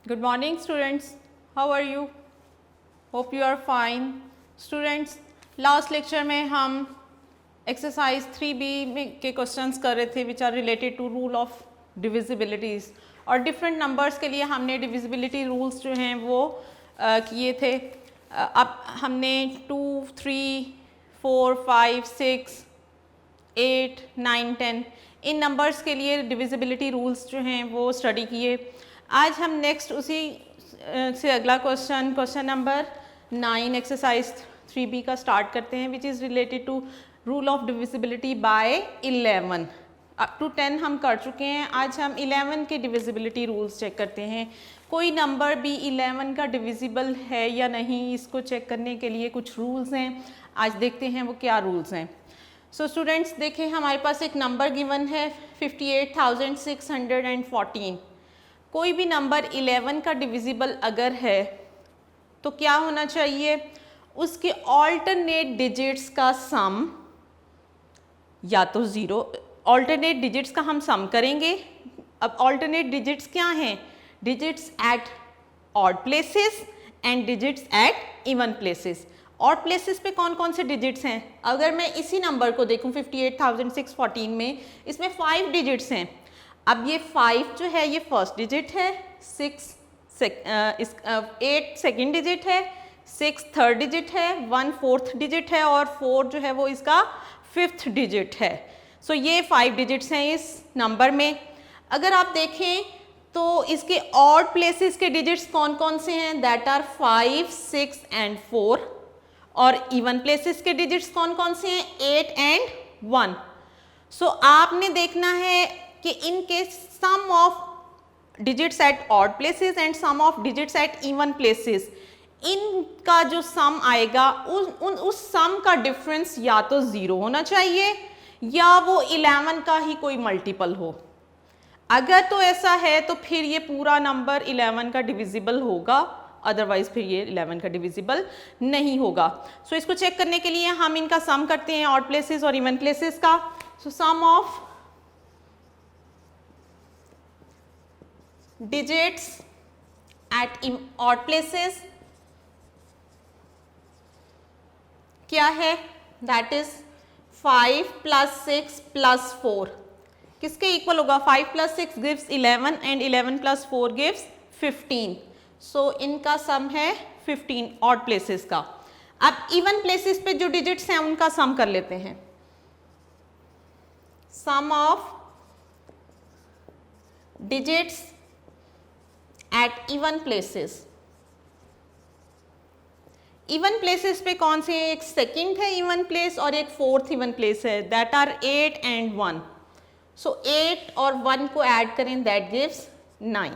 Good morning students, how are you? Hope you are fine. Students, last lecture में हम exercise 3B में के questions कर रहे थे which are related to rule of divisibilities और different numbers के लिए हमने divisibility rules जो हैं वो किए थे। अब हमने 2, 3, 4, 5, 6, 8, 9, 10 इन नंबर्स के लिए डिविजिबिलिटी रूल्स जो हैं वो स्टडी किए। आज हम नेक्स्ट उसी से अगला क्वेश्चन नंबर 9 एक्सरसाइज 3B का स्टार्ट करते हैं which is related to rule of divisibility by 11। Up to 10 हम कर चुके हैं, आज हम 11 के डिविजिबिलिटी रूल्स चेक करते हैं। कोई नंबर भी 11 का डिविजिबल है या नहीं, इसको चेक करने के लिए कुछ रूल्स हैं। आज देखते हैं वो क्या रूल्स हैं। सो स्टूडेंट्स देखें, हमारे पास एक नंबर गिवन है 58,614। कोई भी नंबर 11 का डिविजिबल अगर है तो क्या होना चाहिए, उसके ऑल्टरनेट डिजिट्स का सम या तो ज़ीरो, ऑल्टरनेट डिजिट्स का हम सम करेंगे। अब ऑल्टरनेट डिजिट्स क्या हैं, digits at odd places and digits at even places. Odd places पे कौन कौन से डिजिट्स हैं, अगर मैं इसी नंबर को देखूं 58,614 में, इसमें 5 डिजिट्स हैं। अब ये 5 जो है ये फर्स्ट डिजिट है, 8 सेकेंड डिजिट है, 6 थर्ड डिजिट है, 1 फोर्थ डिजिट है और 4 जो है वो इसका फिफ्थ डिजिट है। सो ये 5 डिजिट्स हैं इस नंबर में। अगर आप देखें तो इसके ऑड प्लेसेस के डिजिट्स कौन कौन से हैं, दैट आर 5, 6 एंड 4। और इवन प्लेसेस के डिजिट्स कौन कौन से हैं, 8 एंड 1। सो आपने देखना है कि इनके sum of digits at odd places and sum of digits at even places, इनका जो सम आएगा उस सम का डिफरेंस या तो 0 होना चाहिए या वो 11 का ही कोई मल्टीपल हो। अगर तो ऐसा है तो फिर ये पूरा नंबर 11 का डिविजिबल होगा, अदरवाइज फिर ये 11 का डिविजिबल नहीं होगा। सो इसको चेक करने के लिए हम इनका सम करते हैं ऑड प्लेसेस और इवन प्लेसेस का। So sum of digits at odd places क्या है, दैट इज 5 + 6 + 4 किसके इक्वल होगा, 5 + 6 गिव्स 11 एंड 11 + 4 गिव्स 15। सो इनका सम है 15 ऑड प्लेसेस का। अब इवन प्लेसेस पे जो डिजिट्स हैं उनका सम कर लेते हैं। Sum of digits at even places, even places पे कौन से, एक सेकंड है इवन प्लेस और एक फोर्थ इवन प्लेस है, दैट आर 8 एंड 1। सो 8 और 1 को ऐड करें, दैट गिव्स 9।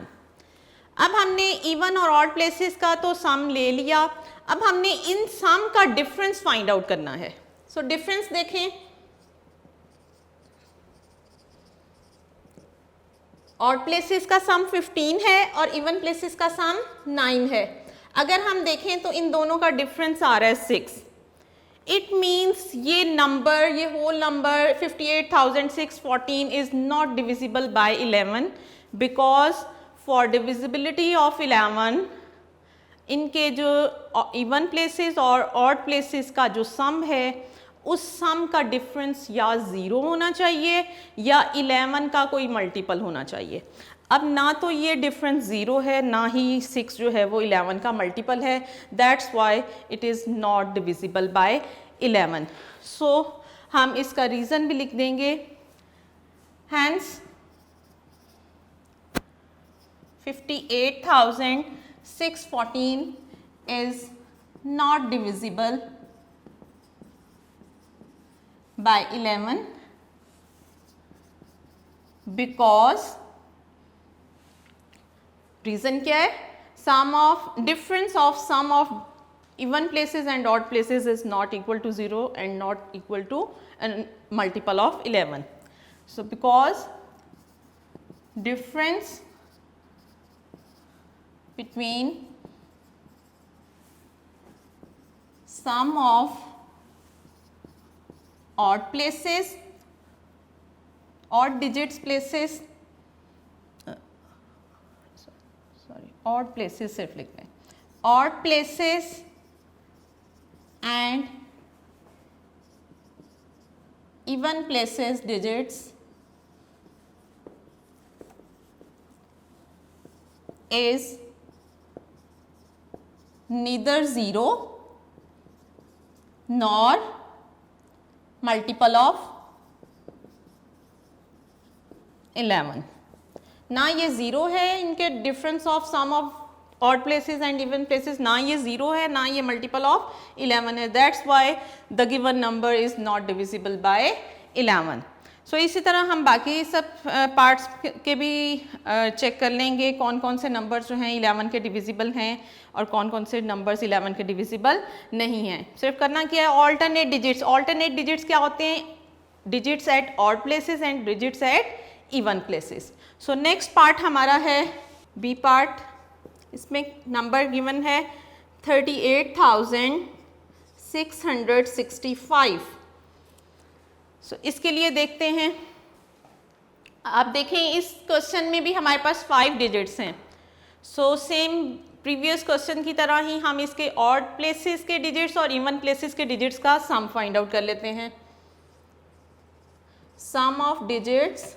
अब हमने इवन और ऑड प्लेसेस का तो सम ले लिया, अब हमने इन सम का डिफरेंस फाइंड आउट करना है। सो डिफरेंस देखें, ऑड प्लेसेस का सम 15 है और इवन प्लेसेस का सम 9 है। अगर हम देखें तो इन दोनों का डिफरेंस आ रहा है 6। इट मीन्स ये नंबर, ये whole number 58,614 is not divisible by 11 because for divisibility of 11 इनके जो इवन प्लेसेस और ऑड प्लेसेस का जो सम है उस सम का डिफरेंस या 0 होना चाहिए या 11 का कोई मल्टीपल होना चाहिए। अब ना तो ये डिफरेंस 0 है ना ही 6 जो है वो 11 का मल्टीपल है, that's why it is not divisible by 11। So हम इसका रीज़न भी लिख देंगे, hence 58,614 is not divisible by 11 because reason क्या है, sum of difference of sum of even places and odd places is not equal to 0 and not equal to multiple of 11. So because difference between sum of odd places, odd digits places, sorry, odd places सिर्फ लिख लें, odd places and even places digits is neither 0 nor multiple of 11. ना ये 0 है इनके difference of sum of odd places and even places, ना ये 0 है ना ये मल्टीपल ऑफ 11 है, that's why the given number is not divisible by 11. सो इसी तरह हम बाकी सब पार्ट्स के भी चेक कर लेंगे कौन कौन से नंबर जो हैं 11 के डिविजिबल हैं और कौन कौन से नंबर्स 11 के डिविजिबल नहीं हैं. सिर्फ करना क्या है, ऑल्टरनेट डिजिट्स. ऑल्टरनेट डिजिट्स क्या होते हैं, digits at odd places and digits at even places. So next part हमारा है बी पार्ट. इसमें नंबर गिवन है 38,665. सो इसके लिए देखते हैं, आप देखें इस क्वेश्चन में भी हमारे पास 5 डिजिट्स हैं. सो सेम प्रीवियस क्वेश्चन की तरह ही हम इसके ऑड प्लेसेस के डिजिट्स और इवन प्लेसेस के डिजिट्स का सम फाइंड आउट कर लेते हैं. Sum of digits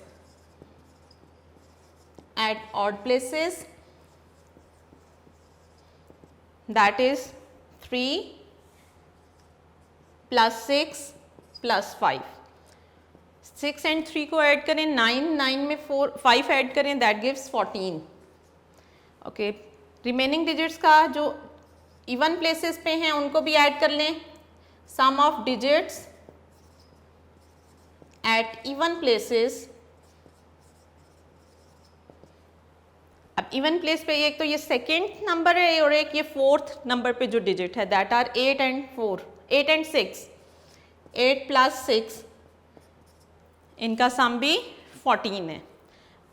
at odd places, that is 3 + 6 + 5. 6 and 3 को ऐड करें 9, 9 में 5 ऐड करें, that gives 14. Okay, remaining digits का जो इवन प्लेसेस पे हैं उनको भी ऐड कर लें. Sum of digits at even places, अब इवन प्लेस पे एक तो ये सेकेंड नंबर है और एक ये फोर्थ नंबर पे जो डिजिट है, दैट आर 8 एंड 6. 8 + 6 इनका सम भी 14 है.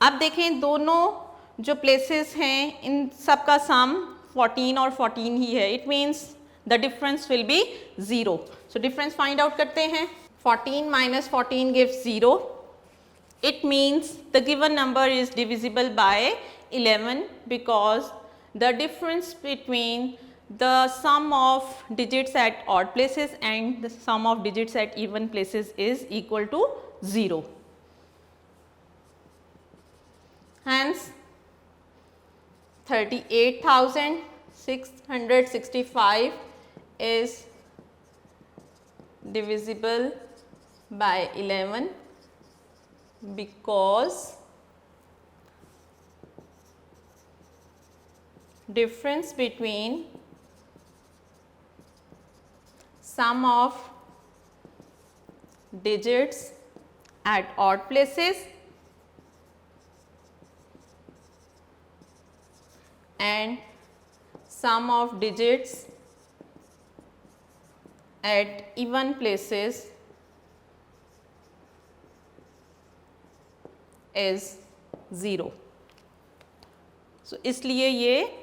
अब देखें दोनों जो प्लेसेस हैं इन सब का सम 14 और 14 ही है. It means the difference will be 0. So difference find out करते हैं. 14 - 14 gives 0. It means the given number is divisible by 11 because the difference between the sum of digits at odd places and the sum of digits at even places is equal to 0. Hence 38,665 is divisible by 11 because difference between sum of digits at odd places and sum of digits at even places is 0. So इसलिए ये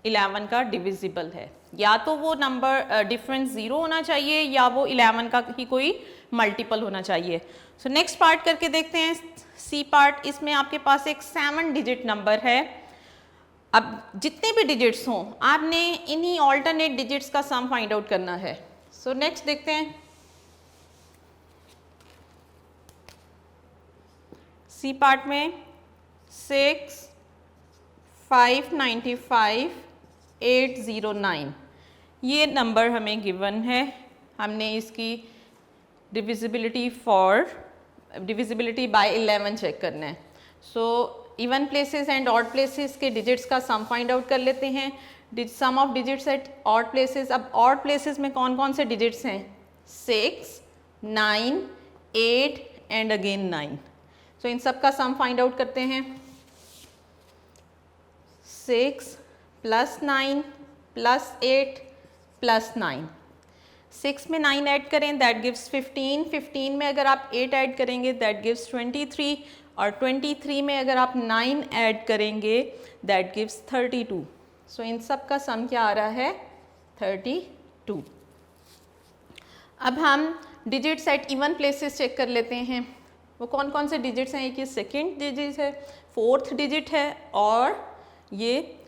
11 का divisible है. या तो वो number difference 0 होना चाहिए या वो 11 का ही कोई मल्टीपल होना चाहिए. सो नेक्स्ट पार्ट करके देखते हैं, सी पार्ट. इसमें आपके पास एक 7 डिजिट नंबर है. अब जितने भी डिजिट्स हों आपने इन्हीं ऑल्टरनेट डिजिट्स का सम फाइंड आउट करना है. सो नेक्स्ट देखते हैं, सी पार्ट में 6, 595, 809 ये नंबर हमें गिवन है. हमने इसकी डिविजिबिलिटी बाय 11 चेक करना है. So even places and odd places के डिजिट्स का सम फाइंड आउट कर लेते हैं. Sum of digits at odd places, अब ऑड प्लेसेस में कौन कौन से डिजिट्स हैं, 6, 9, 8 एंड अगेन 9. सो इन सब का सम फाइंड आउट करते हैं. 6 + 9 + 8 + 9. 6 में 9 ऐड करें, दैट गिव्स 15. 15 में अगर आप 8 ऐड करेंगे दैट गिव्स 23 और 23 में अगर आप 9 ऐड करेंगे दैट गिव्स 32. सो इन सब का सम क्या आ रहा है, 32. अब हम digits at even places check कर लेते हैं. वो कौन कौन से डिजिट्स हैं, एक ये सेकेंड डिजिट है, फोर्थ डिजिट है और ये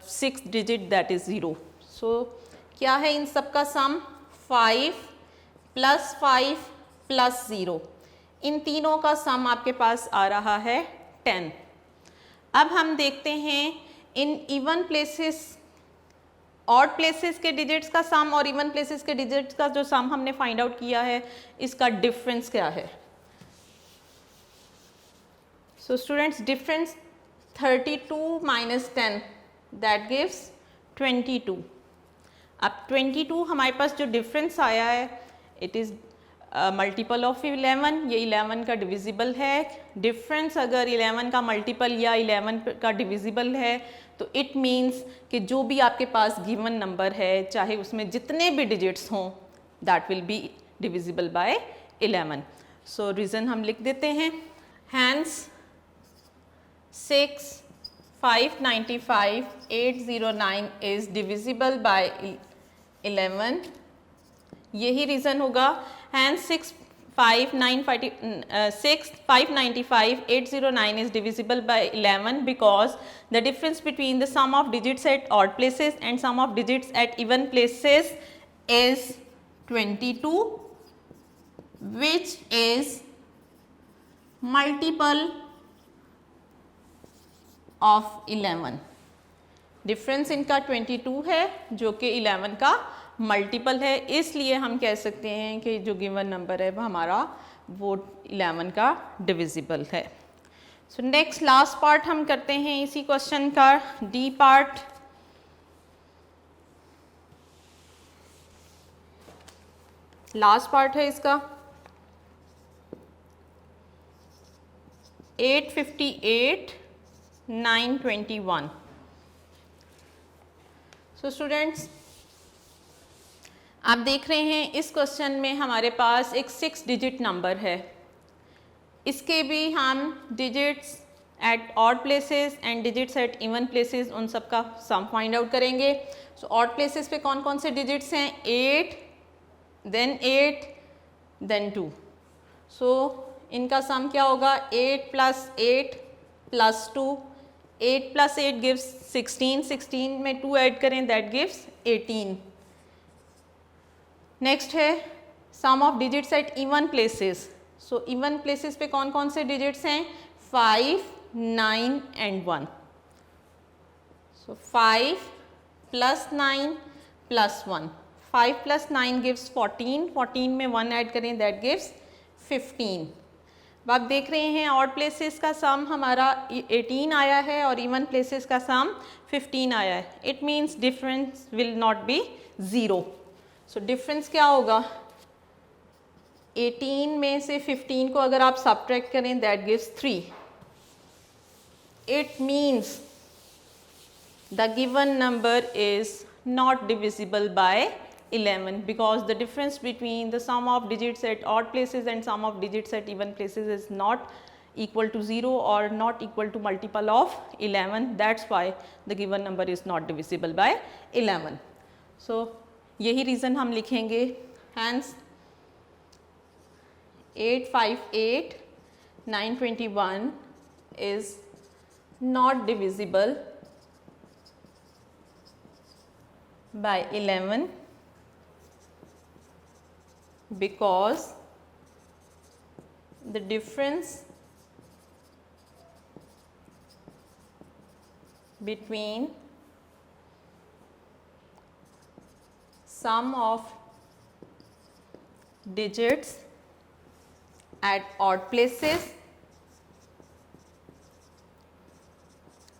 6 डिजिट दैट इज़ 0। सो क्या है इन सब का सम? 5 + 5 + 0, इन तीनों का सम आपके पास आ रहा है 10। अब हम देखते हैं in even places, odd places के डिजिट्स का सम और इवन प्लेसेस के डिजिट्स का जो सम हमने फाइंड आउट किया है, इसका डिफरेंस क्या है। So students, difference 32 - 10 that gives 22। अब 22 हमारे पास जो डिफरेंस आया है, इट इज़ मल्टीपल ऑफ 11, ये 11 का डिविजिबल है। डिफरेंस अगर 11 का मल्टीपल या 11 का डिविजिबल है तो इट मीन्स कि जो भी आपके पास गिवन नंबर है, चाहे उसमें जितने भी डिजिट्स हों, that will be divisible by 11। So reason हम लिख देते हैं, हैंस 6 595 809 इज़ डिविजिबल बाय 11। यही रीज़न होगा। Hence 6 595 809 is divisible by 11 because the difference between the sum of digits at odd places and sum of digits at even places is 22, which is multiple of 11। Difference इनका 22 है जो कि 11 का multiple है, इसलिए हम कह सकते हैं कि जो गिवन नंबर है वो हमारा वो 11 का डिविजिबल है। सो नेक्स्ट लास्ट पार्ट हम करते हैं इसी क्वेश्चन का, डी पार्ट। लास्ट पार्ट है इसका 858 921। सो स्टूडेंट्स, आप देख रहे हैं इस क्वेश्चन में हमारे पास एक 6 डिजिट नंबर है। इसके भी हम digits at odd places and digits at even places, उन सब का सम फाइंड आउट करेंगे। सो ऑड प्लेसेस पे कौन कौन से डिजिट्स हैं? 8 then 2। सो इनका सम क्या होगा? 8 + 8 + 2, 8 + 8 गिव्स 16, 16 में 2 ऐड करें दैट गिव्स 18। नेक्स्ट है sum of digits at even places. So even places पे कौन कौन से डिजिट्स हैं? 5 9 and 1। सो 5 + 9 + 1, 5 + 9 गिव्स 14, 14 में 1 ऐड करें दैट गिव्स 15। अब आप देख रहे हैं ऑड प्लेसेस का सम हमारा 18 आया है और इवन प्लेसेस का सम 15 आया है। It means difference will not be 0। So difference क्या होगा? 18 में से 15 को अगर आप सब्ट्रैक्ट करें that gives 3। It means the given number is not divisible by 11 because the difference between the sum of digits at odd places and sum of digits at even places is not equal to 0 or not equal to multiple of 11. That's why the given number is not divisible by 11. So यही reason हम लिखेंगे। Hence 858 921 is not divisible by 11 because the difference between sum of digits at odd places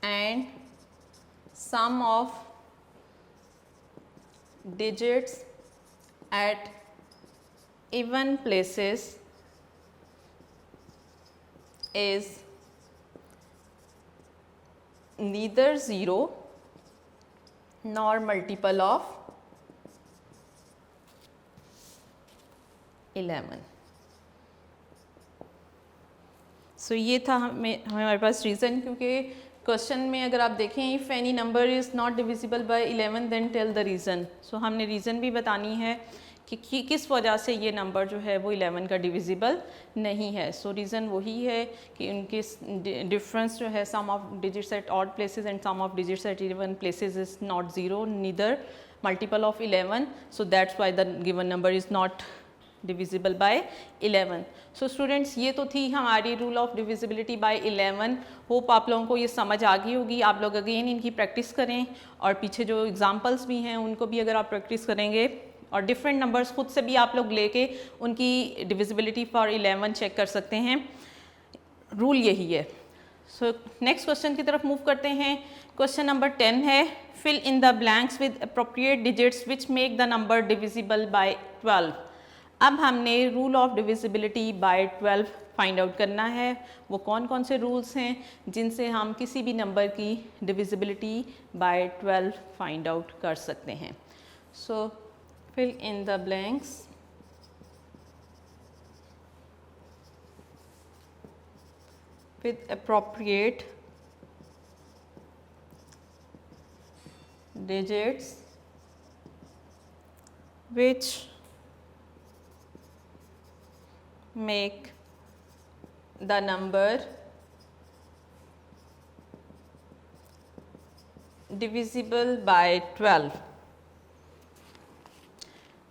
and sum of digits at even places is neither 0 nor multiple of 11। सो ये था हमारे पास reason, क्योंकि question में अगर आप देखें if any number is not divisible by 11 then tell the reason. So हमने reason भी बतानी है कि किस वजह से ये नंबर जो है वो 11 का डिविजिबल नहीं है। सो रीज़न वही है कि उनके डिफरेंस जो है sum of digits at odd places and sum of digits at even places is not zero neither multiple of 11, so that's why the given number is not divisible by 11। So students, ये तो थी हमारी rule of divisibility by 11। Hope आप लोगों को ये समझ आ गई होगी। आप लोग अगेन इनकी प्रैक्टिस करें और पीछे जो एग्जांपल्स भी हैं उनको भी अगर आप प्रैक्टिस करेंगे और डिफरेंट नंबर्स खुद से भी आप लोग लेके उनकी डिविजिबिलिटी फॉर 11 चेक कर सकते हैं। रूल यही है। सो नेक्स्ट क्वेश्चन की तरफ मूव करते हैं। क्वेश्चन नंबर 10 है, fill in the blanks with appropriate digits which make the number divisible by 12। अब हमने rule of divisibility by 12 find out करना है। वो कौन कौन से रूल्स हैं जिनसे हम किसी भी नंबर की डिविजिबिलिटी बाय 12 फाइंड आउट कर सकते हैं। सो fill in the blanks with appropriate digits which make the number divisible by 12।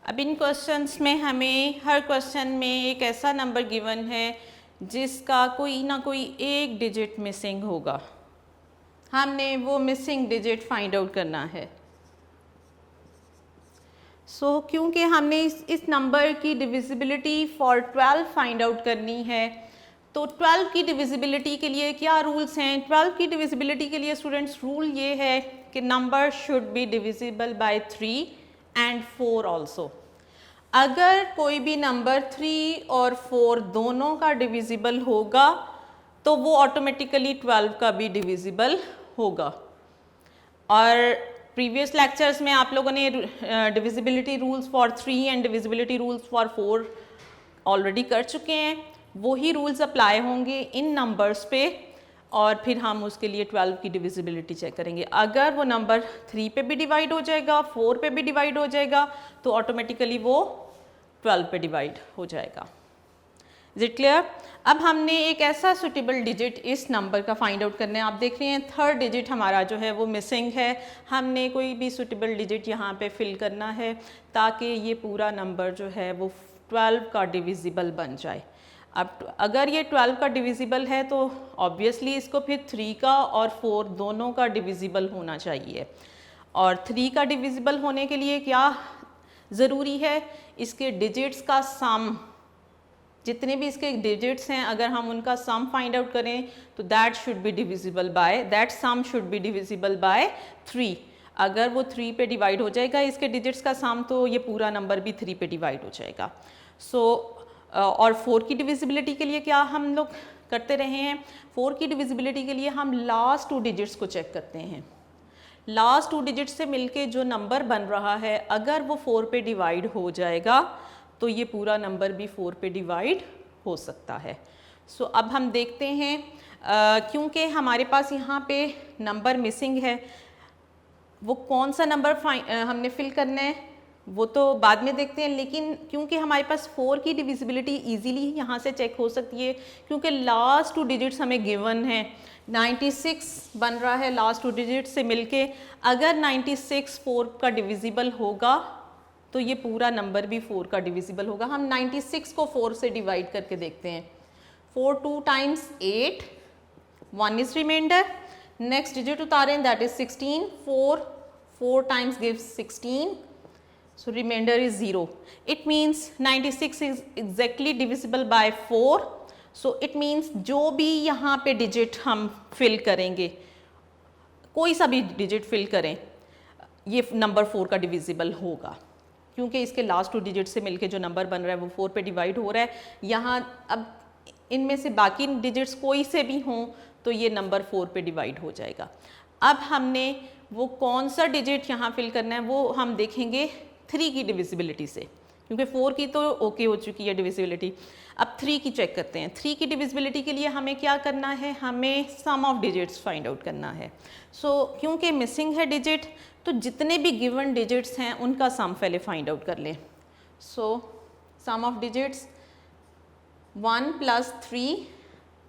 अब इन क्वेश्चंस में हमें हर क्वेश्चन में एक ऐसा नंबर गिवन है जिसका कोई ना कोई एक डिजिट मिसिंग होगा। हमने वो मिसिंग डिजिट फाइंड आउट करना है। सो क्योंकि हमने इस नंबर की डिविजिबिलिटी फॉर 12 फाइंड आउट करनी है, तो 12 की डिविजिबिलिटी के लिए क्या रूल्स हैं? 12 की डिविजिबिलिटी के लिए स्टूडेंट्स रूल ये है कि number should be divisible by 3 and 4 also. अगर कोई भी नंबर 3 और 4 दोनों का डिविजिबल होगा तो वो ऑटोमेटिकली 12 का भी डिविजिबल होगा। और प्रीवियस लेक्चर्स में आप लोगों ने divisibility rules for 3 and divisibility rules for 4 already कर चुके हैं। वही रूल्स अप्लाई होंगे इन नंबर्स पे और फिर हम उसके लिए 12 की डिविजिबिलिटी चेक करेंगे। अगर वो नंबर 3 पे भी डिवाइड हो जाएगा, 4 पे भी डिवाइड हो जाएगा, तो ऑटोमेटिकली वो 12 पे डिवाइड हो जाएगा। Is it clear? अब हमने एक ऐसा सुटेबल डिजिट इस नंबर का फाइंड आउट करना है। आप देख रहे हैं थर्ड डिजिट हमारा जो है वो मिसिंग है। हमने कोई भी सुटेबल डिजिट यहाँ पे फिल करना है ताकि ये पूरा नंबर जो है वो 12 का डिविजिबल बन जाए। अब अगर ये 12 का डिविजिबल है तो ऑब्वियसली इसको फिर 3 का और 4 दोनों का डिविजिबल होना चाहिए। और 3 का डिविजिबल होने के लिए क्या ज़रूरी है? इसके डिजिट्स का सम, जितने भी इसके डिजिट्स हैं अगर हम उनका सम फाइंड आउट करें तो that should be divisible by, that sum should be divisible by 3। अगर वो 3 पे डिवाइड हो जाएगा इसके डिजिट्स का सम, तो ये पूरा नंबर भी 3 पे डिवाइड हो जाएगा। और 4 की डिविजिबिलिटी के लिए क्या हम लोग करते रहे हैं? 4 की डिविजिबिलिटी के लिए हम लास्ट 2 डिजिट्स को चेक करते हैं। लास्ट 2 डिजिट्स से मिलके जो नंबर बन रहा है अगर वो 4 पे डिवाइड हो जाएगा तो ये पूरा नंबर भी 4 पे डिवाइड हो सकता है। सो अब हम देखते हैं क्योंकि हमारे पास यहाँ पे नंबर मिसिंग है, वो कौन सा नंबर हमने फिल करना है वो तो बाद में देखते हैं, लेकिन क्योंकि हमारे पास 4 की डिविजिबिलिटी इजीली यहाँ से चेक हो सकती है क्योंकि लास्ट 2 डिजिट्स हमें गिवन है। 96 बन रहा है लास्ट 2 डिजिट से मिलके। अगर 96 4 का डिविजिबल होगा तो ये पूरा नंबर भी 4 का डिविजिबल होगा। हम 96 को 4 से डिवाइड करके देखते हैं। 4 2 times 8, 1 is reminder. Next digit उतारें that is 16, 4 times gives 16, so remainder is 0. It means 96 is exactly divisible by 4. So it means जो भी यहाँ पे डिजिट हम फिल करेंगे, कोई सा भी डिजिट फिल करें, ये नंबर 4 का डिविजिबल होगा क्योंकि इसके लास्ट 2 डिजिट से मिलके जो नंबर बन रहा है वो 4 पे डिवाइड हो रहा है। यहाँ अब इनमें से बाकी डिजिट्स कोई से भी हों तो ये नंबर 4 पे डिवाइड हो जाएगा। अब हमने वो कौन सा डिजिट यहाँ फिल करना है वो हम देखेंगे 3 की डिविजिबिलिटी से, क्योंकि 4 की तो ओके हो चुकी है डिविजिबिलिटी। अब 3 की चेक करते हैं। 3 की डिविजिबिलिटी के लिए हमें क्या करना है? हमें सम ऑफ डिजिट्स फाइंड आउट करना है। क्योंकि मिसिंग है डिजिट तो जितने भी गिवन डिजिट्स हैं उनका सम पहले फाइंड आउट कर लें। सो सम ऑफ डिजिट्स 1 + 3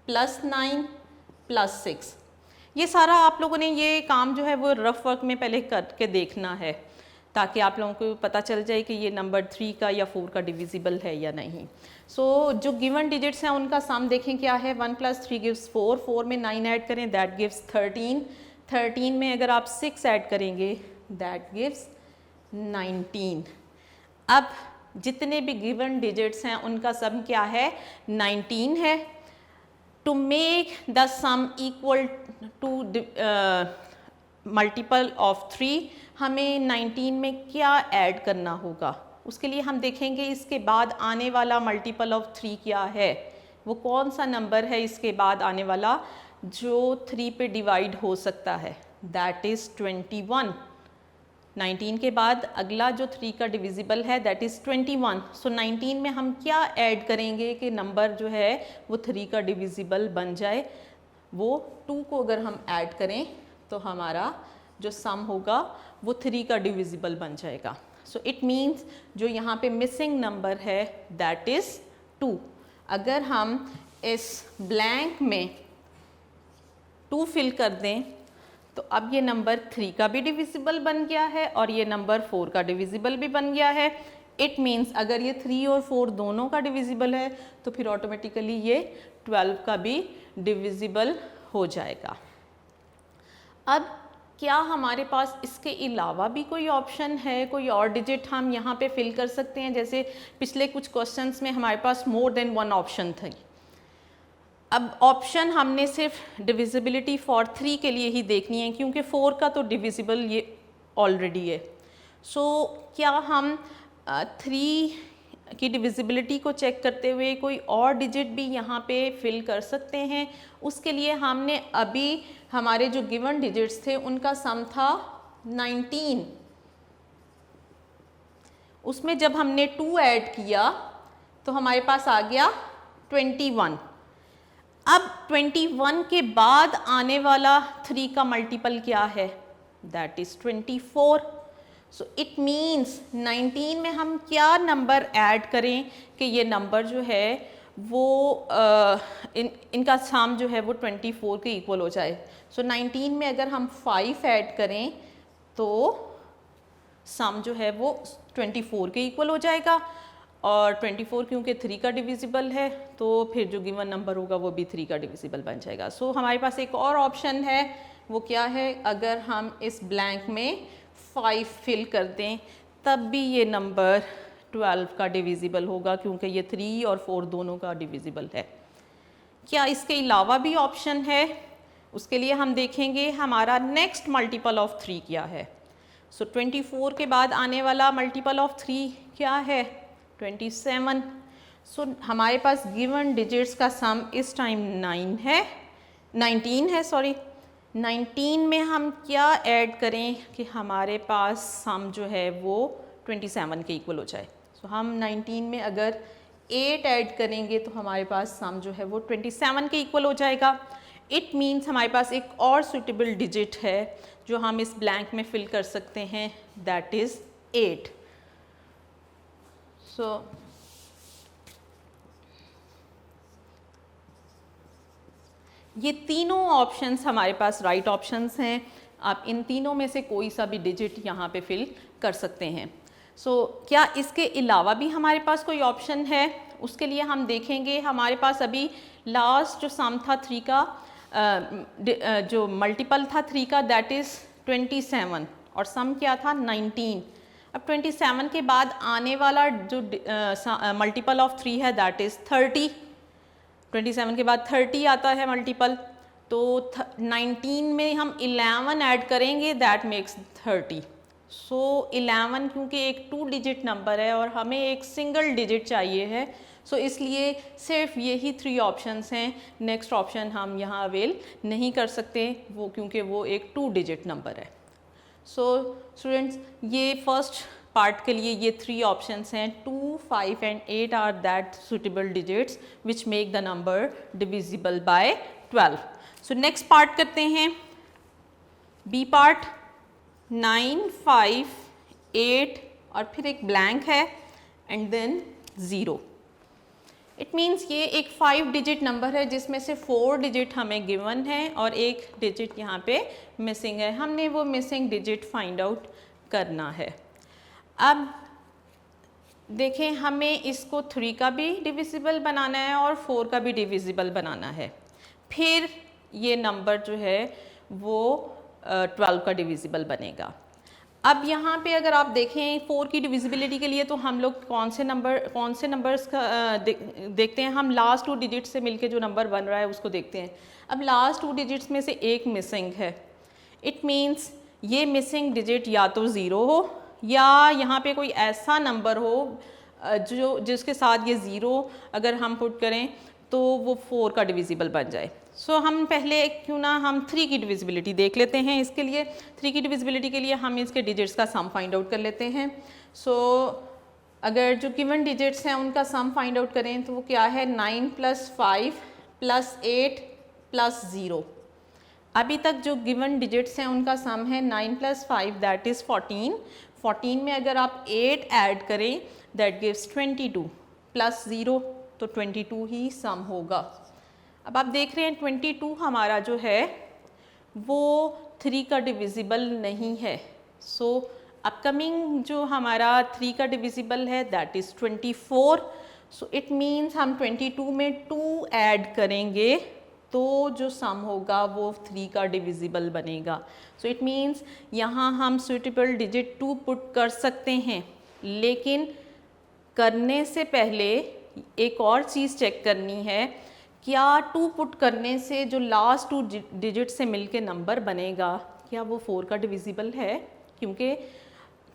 + 9 + 6। ये सारा आप लोगों ने ये काम जो है वो रफ वर्क में पहले करके देखना है, ताकि आप लोगों को पता चल जाए कि ये नंबर 3 का या 4 का डिविजिबल है या नहीं। सो जो गिवन डिजिट्स हैं उनका सम देखें क्या है। 1 + 3 गिव्स 4, 4 में 9 ऐड करें दैट गिव्स 13, 13 में अगर आप 6 ऐड करेंगे दैट गिव्स 19। अब जितने भी गिवन डिजिट्स हैं उनका सम क्या है, 19 है। To make the sum equal to multiple of 3 हमें 19 में क्या ऐड करना होगा, उसके लिए हम देखेंगे इसके बाद आने वाला मल्टीपल ऑफ 3 क्या है, वो कौन सा नंबर है इसके बाद आने वाला जो 3 पे डिवाइड हो सकता है, दैट इज़ 21। 19 के बाद अगला जो 3 का डिविजिबल है दैट इज़ 21। सो 19 में हम क्या ऐड करेंगे कि नंबर जो है वो 3 का डिविजिबल बन जाए। वो 2 को अगर हम ऐड करें तो हमारा जो सम होगा वो 3 का डिविजिबल बन जाएगा। सो इट मीन्स जो यहाँ पे मिसिंग नंबर है दैट इज़ 2। अगर हम इस ब्लैंक में 2 फिल कर दें तो अब ये नंबर 3 का भी डिविजिबल बन गया है और ये नंबर 4 का डिविजिबल भी बन गया है। इट मीन्स अगर ये 3 और 4 दोनों का डिविजिबल है तो फिर ऑटोमेटिकली ये 12 का भी डिविजिबल हो जाएगा। अब क्या हमारे पास इसके अलावा भी कोई ऑप्शन है, कोई और डिजिट हम यहाँ पे फिल कर सकते हैं? जैसे पिछले कुछ क्वेश्चंस में हमारे पास मोर देन 1 ऑप्शन थी। अब ऑप्शन हमने सिर्फ डिविजिबिलिटी फॉर 3 के लिए ही देखनी है क्योंकि 4 का तो डिविजिबल ये ऑलरेडी है। सो क्या हम 3 की डिविजिबिलिटी को चेक करते हुए कोई और डिजिट भी यहाँ पे फिल कर सकते हैं? उसके लिए हमने अभी हमारे जो गिवन डिजिट्स थे उनका सम था 19, उसमें जब हमने 2 ऐड किया तो हमारे पास आ गया 21। अब 21 के बाद आने वाला 3 का मल्टीपल क्या है, that is 24। So it means 19 में हम क्या नंबर ऐड करें कि ये नंबर जो है वो इनका सम जो है वो 24 के इक्वल हो जाए। सो 19 में अगर हम 5 ऐड करें तो सम जो है वो 24 के इक्वल हो जाएगा और 24 क्योंकि 3 का डिविजिबल है तो फिर जो गिवन नंबर होगा वो भी 3 का डिविजिबल बन जाएगा। सो हमारे पास एक और ऑप्शन है, वो क्या है, अगर हम इस ब्लैंक में 5 फिल कर दें तब भी ये नंबर 12 का डिविजिबल होगा क्योंकि ये 3 और 4 दोनों का डिविजिबल है। क्या इसके अलावा भी ऑप्शन है? उसके लिए हम देखेंगे हमारा नेक्स्ट मल्टीपल ऑफ 3 क्या है। सो 24 के बाद आने वाला मल्टीपल ऑफ 3 क्या है, 27। सो हमारे पास गिवन डिजिट्स का सम इस टाइम 19 है सॉरी। 19 में हम क्या ऐड करें कि हमारे पास सम जो है वो 27 के इक्वल हो जाए। सो हम 19 में अगर 8 ऐड करेंगे तो हमारे पास सम जो है वो 27 के इक्वल हो जाएगा। इट मीन्स हमारे पास एक और सुटेबल डिजिट है जो हम इस ब्लैंक में फिल कर सकते हैं, दैट इज़ 8। सो ये तीनों ऑप्शंस हमारे पास राइट ऑप्शंस हैं। आप इन तीनों में से कोई सा भी डिजिट यहाँ पे फिल कर सकते हैं। सो क्या इसके अलावा भी हमारे पास कोई ऑप्शन है? उसके लिए हम देखेंगे हमारे पास अभी लास्ट जो सम था 3 का जो मल्टीपल था 3 का दैट इज़ 27 और सम क्या था 19। अब 27 के बाद आने वाला जो मल्टीपल ऑफ 3 है दैट इज़ 30। 27 के बाद 30 आता है मल्टीपल, तो 19 में हम 11 ऐड करेंगे दैट मेक्स 30। सो 11 क्योंकि एक 2 डिजिट नंबर है और हमें एक सिंगल डिजिट चाहिए है, सो इसलिए सिर्फ यही 3 ऑप्शंस हैं। नेक्स्ट ऑप्शन हम यहाँ अवेल नहीं कर सकते वो क्योंकि वो एक 2 डिजिट नंबर है। सो स्टूडेंट्स ये फर्स्ट पार्ट के लिए ये 3 ऑप्शंस हैं, 2, 5 and 8 are that suitable digits which make the number divisible by 12। So next part करते हैं, बी पार्ट। 9, 5, 8 और फिर एक ब्लैंक है एंड देन 0। इट मीन्स ये एक 5 डिजिट नंबर है जिसमें से 4 डिजिट हमें गिवन है और एक डिजिट यहाँ पे मिसिंग है। हमने वो मिसिंग डिजिट फाइंड आउट करना है। अब देखें, हमें इसको 3 का भी डिविजिबल बनाना है और 4 का भी डिविजिबल बनाना है, फिर ये नंबर जो है वो 12 का डिविजिबल बनेगा। अब यहाँ पे अगर आप देखें 4 की डिविजिबिलिटी के लिए तो हम लोग कौन से नंबर्स का देखते हैं, हम लास्ट 2 डिजिट से मिलके जो नंबर बन रहा है उसको देखते हैं। अब लास्ट 2 डिजिट्स में से एक मिसिंग है, इट मीन्स ये मिसिंग डिजिट या तो 0 हो या यहाँ पे कोई ऐसा नंबर हो जिसके साथ ये 0 अगर हम पुट करें तो वो 4 का डिविजिबल बन जाए। सो हम पहले क्यों ना हम 3 की डिविजिबिलिटी देख लेते हैं। इसके लिए 3 की डिविजिबिलिटी के लिए हम इसके डिजिट्स का सम फाइंड आउट कर लेते हैं। सो अगर जो गिवन डिजिट्स हैं उनका सम फाइंड आउट करें तो वो क्या है, 9 + 5 + 8 + 0। अभी तक जो गिवन डिजिट्स हैं उनका सम है 9 + 5 दैट इज़ 14। 14 में अगर आप 8 ऐड करें दैट गिव्स 22 + 0 तो 22 ही सम होगा। अब आप देख रहे हैं 22 हमारा जो है वो 3 का डिविजिबल नहीं है। सो अपकमिंग जो हमारा 3 का डिविजिबल है that is 24। So it means हम 22 में 2 ऐड करेंगे तो जो सम होगा वो 3 का डिविजिबल बनेगा। सो इट मीन्स यहाँ हम सुइटेबल डिजिट 2 पुट कर सकते हैं, लेकिन करने से पहले एक और चीज़ चेक करनी है, क्या 2 पुट करने से जो लास्ट 2 डिजिट से मिलके नंबर बनेगा क्या वो 4 का डिविजिबल है, क्योंकि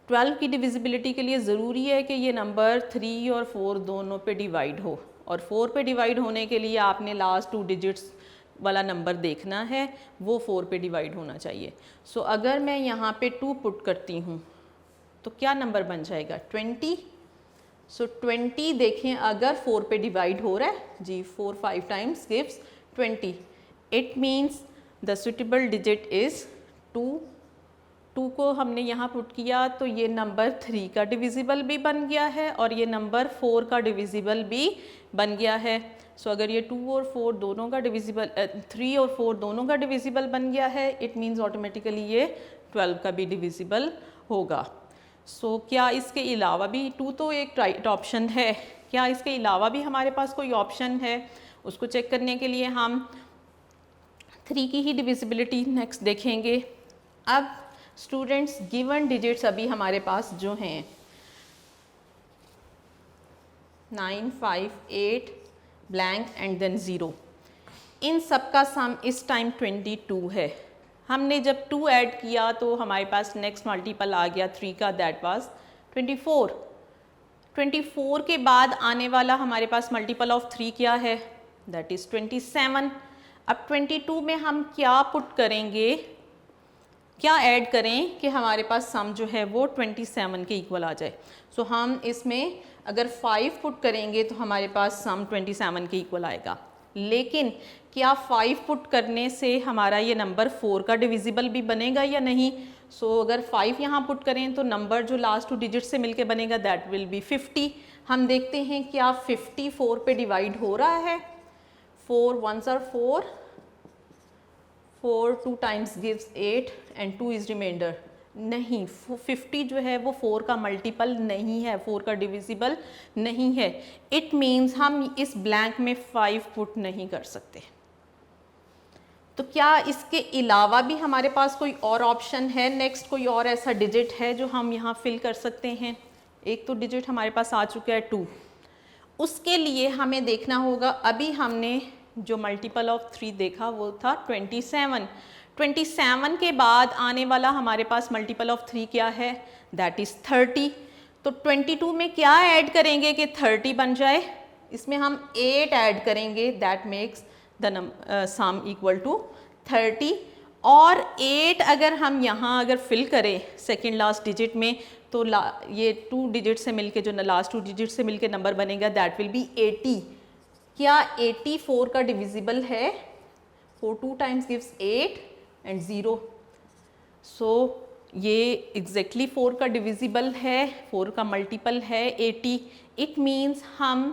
12 की डिविजिबिलिटी के लिए ज़रूरी है कि ये नंबर 3 और 4 दोनों पे डिवाइड हो, और 4 पे डिवाइड होने के लिए आपने लास्ट 2 डिजिट्स वाला नंबर देखना है, वो 4 पे डिवाइड होना चाहिए। सो अगर मैं यहाँ पे 2 पुट करती हूँ तो क्या नंबर बन जाएगा, 20। सो 20 देखें अगर 4 पे डिवाइड हो रहा है जी, 4 5 times gives 20। It means the suitable digit is 2। 2 को हमने यहाँ पुट किया तो ये नंबर 3 का डिविजिबल भी बन गया है और ये नंबर 4 का डिविजिबल भी बन गया है। सो अगर ये 2 और 4 दोनों का डिविजिबल 3 और 4 दोनों का डिविजिबल बन गया है, इट मीन्स ऑटोमेटिकली ये 12 का भी डिविजिबल होगा। सो क्या इसके अलावा भी, 2 तो एक राइट ऑप्शन है, क्या इसके अलावा भी हमारे पास कोई ऑप्शन है, उसको चेक करने के लिए हम 3 की ही डिविजिबिलिटी नेक्स्ट देखेंगे। अब स्टूडेंट्स गिवन डिजिट्स अभी हमारे पास जो हैं 9 5 8 ब्लैंक एंड देन 0, इन सब का सम इस टाइम 22 है। हमने जब 2 ऐड किया तो हमारे पास नेक्स्ट मल्टीपल आ गया 3 का, दैट वाज 24। 24 के बाद आने वाला हमारे पास मल्टीपल ऑफ 3 क्या है, दैट इज़ 27। अब 22 में हम क्या पुट करेंगे, क्या ऐड करें कि हमारे पास सम जो है वो 27 के इक्वल आ जाए। सो हम इसमें अगर 5 पुट करेंगे तो हमारे पास सम 27 के इक्वल आएगा, लेकिन क्या 5 पुट करने से हमारा ये नंबर 4 का डिविजिबल भी बनेगा या नहीं। सो अगर 5 यहाँ पुट करें तो नंबर जो लास्ट 2 डिजिट से मिलके बनेगा दैट विल बी 50। हम देखते हैं क्या 50 4 पे डिवाइड हो रहा है, 4 1s are 4, 4 2 times gives 8 and 2 is remainder. नहीं, 50 जो है वो 4 का मल्टीपल नहीं है, 4 का डिविजिबल नहीं है। इट मीन्स हम इस ब्लैंक में 5 पुट नहीं कर सकते। तो क्या इसके अलावा भी हमारे पास कोई और ऑप्शन है, नेक्स्ट कोई और ऐसा डिजिट है जो हम यहाँ फिल कर सकते हैं। एक तो डिजिट हमारे पास आ चुका है 2, उसके लिए हमें देखना होगा, अभी हमने जो मल्टीपल ऑफ 3 देखा वो था 27। 27 के बाद आने वाला हमारे पास मल्टीपल ऑफ 3 क्या है, दैट इज़ 30। तो 22 में क्या ऐड करेंगे कि 30 बन जाए, इसमें हम 8 ऐड करेंगे, that makes the sum equal to 30। और 8 अगर हम यहाँ अगर फिल करें सेकेंड लास्ट डिजिट में तो ये 2 डिजिट से मिलके जो लास्ट 2 डिजिट से मिलके नंबर बनेगा दैट विल बी 80। क्या 84 का डिविजिबल है, 4 2 टाइम्स गिव्स 8 एंड 0। सो ये एग्जैक्टली 4 का डिविजिबल है, 4 का मल्टीपल है 80, इट मीन्स हम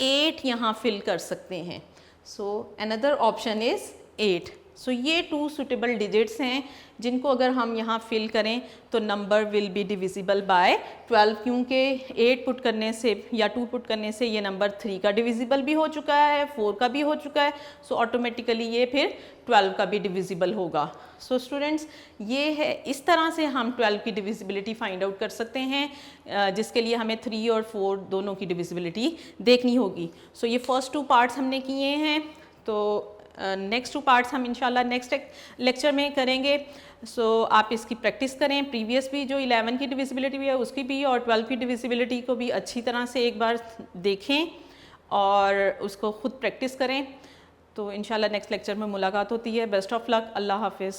8 यहाँ फिल कर सकते हैं। So another option is 8। सो ये 2 सुटेबल डिजिट्स हैं जिनको अगर हम यहाँ फिल करें तो number will be divisible by 12, क्योंकि 8 पुट करने से या 2 पुट करने से ये नंबर 3 का डिविजिबल भी हो चुका है, 4 का भी हो चुका है, सो ऑटोमेटिकली ये फिर 12 का भी डिविजिबल होगा। सो स्टूडेंट्स, ये है, इस तरह से हम 12 की डिविजिबिलिटी फाइंड आउट कर सकते हैं, जिसके लिए हमें 3 और 4 दोनों की डिविजिबिलिटी देखनी होगी। सो ये फर्स्ट 2 पार्ट्स हमने किए हैं, तो नेक्स्ट 2 पार्ट्स हम इंशाल्लाह नेक्स्ट लेक्चर में करेंगे। सो आप इसकी प्रैक्टिस करें, प्रीवियस भी जो 11 की डिविजिबिलिटी भी है उसकी भी, और 12 की डिविजिबिलिटी को भी अच्छी तरह से एक बार देखें और उसको खुद प्रैक्टिस करें। तो इंशाल्लाह नेक्स्ट लेक्चर में मुलाकात होती है। बेस्ट ऑफ लक, अल्लाह हाफिज़।